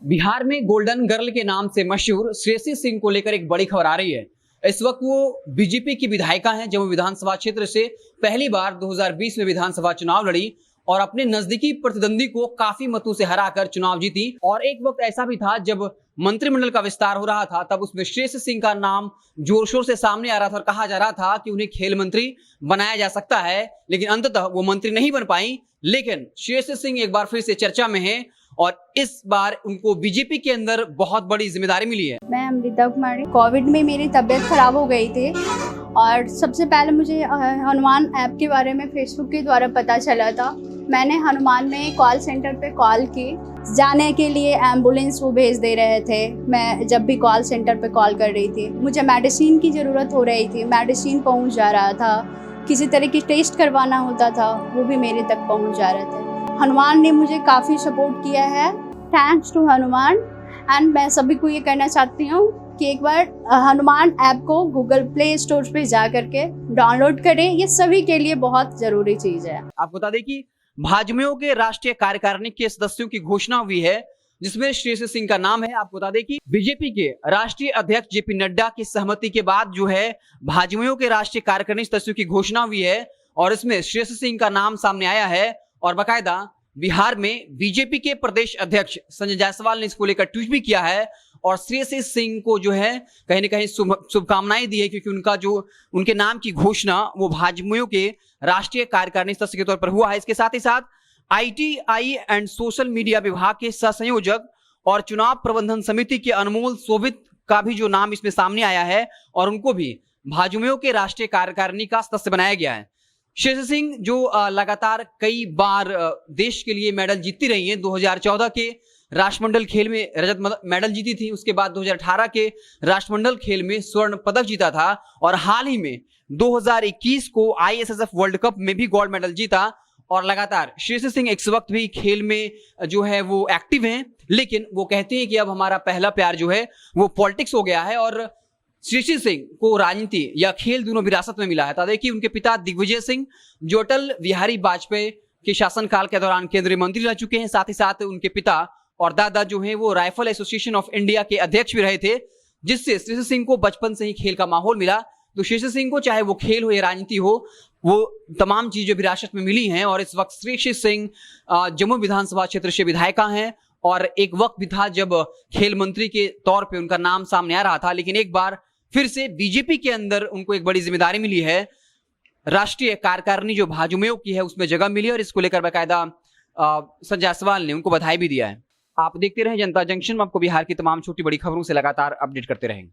बिहार में golden girl के नाम से मशहूर श्रेयसी सिंह को लेकर एक बड़ी खबर आ रही है। इस वक्त वो बीजेपी की विधायिका हैं। जम्मू विधानसभा क्षेत्र से पहली बार 2020 में विधानसभा चुनाव लड़ी और अपने नजदीकी प्रतिद्वंदी को काफी मतों से हराकर चुनाव जीती। और एक वक्त ऐसा भी था जब मंत्रिमंडल का विस्तार हो रहा था, तब उसमें श्रेयसी सिंह का नाम जोर शोर से सामने आ रहा था और कहा जा रहा था कि उन्हें खेल मंत्री बनाया जा सकता है, लेकिन अंततः वो मंत्री नहीं बन पाई। लेकिन श्रेयसी सिंह एक बार फिर से चर्चा में है और इस बार उनको बीजेपी के अंदर बहुत बड़ी जिम्मेदारी मिली है। मैं अमृता कुमारी। कोविड में मेरी तबीयत खराब हो गई थी और सबसे पहले मुझे हनुमान ऐप के बारे में फेसबुक के द्वारा पता चला था। मैंने हनुमान में कॉल सेंटर पे कॉल की, जाने के लिए एम्बुलेंस वो भेज दे रहे थे। मैं जब भी कॉल सेंटर पे कॉल कर रही थी, मुझे मेडिसिन की ज़रूरत हो रही थी, मेडिसिन पहुंच जा रहा था। किसी तरह की टेस्ट करवाना होता था, वो भी मेरे तक पहुंच जा रहे थे। हनुमान ने मुझे काफ़ी सपोर्ट किया है। Thanks to Hanuman. एंड मैं सभी को ये कहना चाहती हूँ कि एक बार हनुमान ऐप को गूगल प्ले स्टोर पे जा करके डाउनलोड करें। ये सभी के लिए बहुत ज़रूरी चीज़ है। आपको बता दें कि भाजपा के राष्ट्रीय कार्यकारिणी के सदस्यों की घोषणा हुई है, जिसमें श्रेयसी सिंह का नाम है। आपको बता दें कि बीजेपी के राष्ट्रीय अध्यक्ष जेपी नड्डा की सहमति के बाद जो है भाजपा के राष्ट्रीय कार्यकारिणी सदस्यों की घोषणा हुई है और इसमें श्रेयसी सिंह का नाम सामने आया है। और बाकायदा बिहार में बीजेपी के प्रदेश अध्यक्ष संजय जायसवाल ने इसको लेकर ट्वीट भी किया है और श्रेयसी सिंह को जो है कहीं ना कहीं शुभकामनाएं दी है, क्योंकि उनके नाम की घोषणा वो भाजपा के राष्ट्रीय कार्यकारिणी सदस्य के तौर पर हुआ है। इसके साथ ही साथ ITI एंड सोशल मीडिया विभाग के सहसंयोजक और चुनाव प्रबंधन समिति के अनमोल सोवित का भी जो नाम इसमें सामने आया है और उनको भी भाजपा के राष्ट्रीय कार्यकारिणी का सदस्य बनाया गया है। श्रेयसी सिंह जो लगातार कई बार देश के लिए मेडल जीतती रही हैं। 2014 के राष्ट्रमंडल खेल में रजत मेडल जीती थी, उसके बाद 2018 के राष्ट्रमंडल खेल में स्वर्ण पदक जीता था और हाल ही में 2021 को ISSF वर्ल्ड कप में भी गोल्ड मेडल जीता। और लगातार श्रेयसी सिंह इस वक्त भी खेल में जो है वो एक्टिव हैं, लेकिन वो कहते हैं कि अब हमारा पहला प्यार जो है वो पॉलिटिक्स हो गया है और श्रेयसी सिंह को राजनीति या खेल दोनों विरासत में मिला है। तो देखिए, उनके पिता दिग्विजय सिंह जो अटल बिहारी वाजपेयी के शासनकाल के दौरान केंद्रीय मंत्री रह चुके हैं, साथ ही साथ उनके पिता और दादा जो हैं वो राइफल एसोसिएशन ऑफ इंडिया के अध्यक्ष भी रहे थे, जिससे श्रेयसी सिंह को बचपन से ही खेल का माहौल मिला। तो श्रेयसी सिंह को चाहे वो खेल हो या राजनीति हो, वो तमाम चीजें विरासत में मिली हैं। और इस वक्त श्रेयसी सिंह जम्मू विधानसभा क्षेत्र से विधायिका हैं और एक वक्त भी था जब खेल मंत्री के तौर पर उनका नाम सामने आ रहा था, लेकिन एक बार फिर से बीजेपी के अंदर उनको एक बड़ी जिम्मेदारी मिली है। राष्ट्रीय कार्यकारिणी जो भाजपा की है उसमें जगह मिली और इसको लेकर बाकायदा संजय जायसवाल ने उनको बधाई भी दिया है। आप देखते रहें जनता जंक्शन में, आपको बिहार की तमाम छोटी बड़ी खबरों से लगातार अपडेट करते रहेंगे।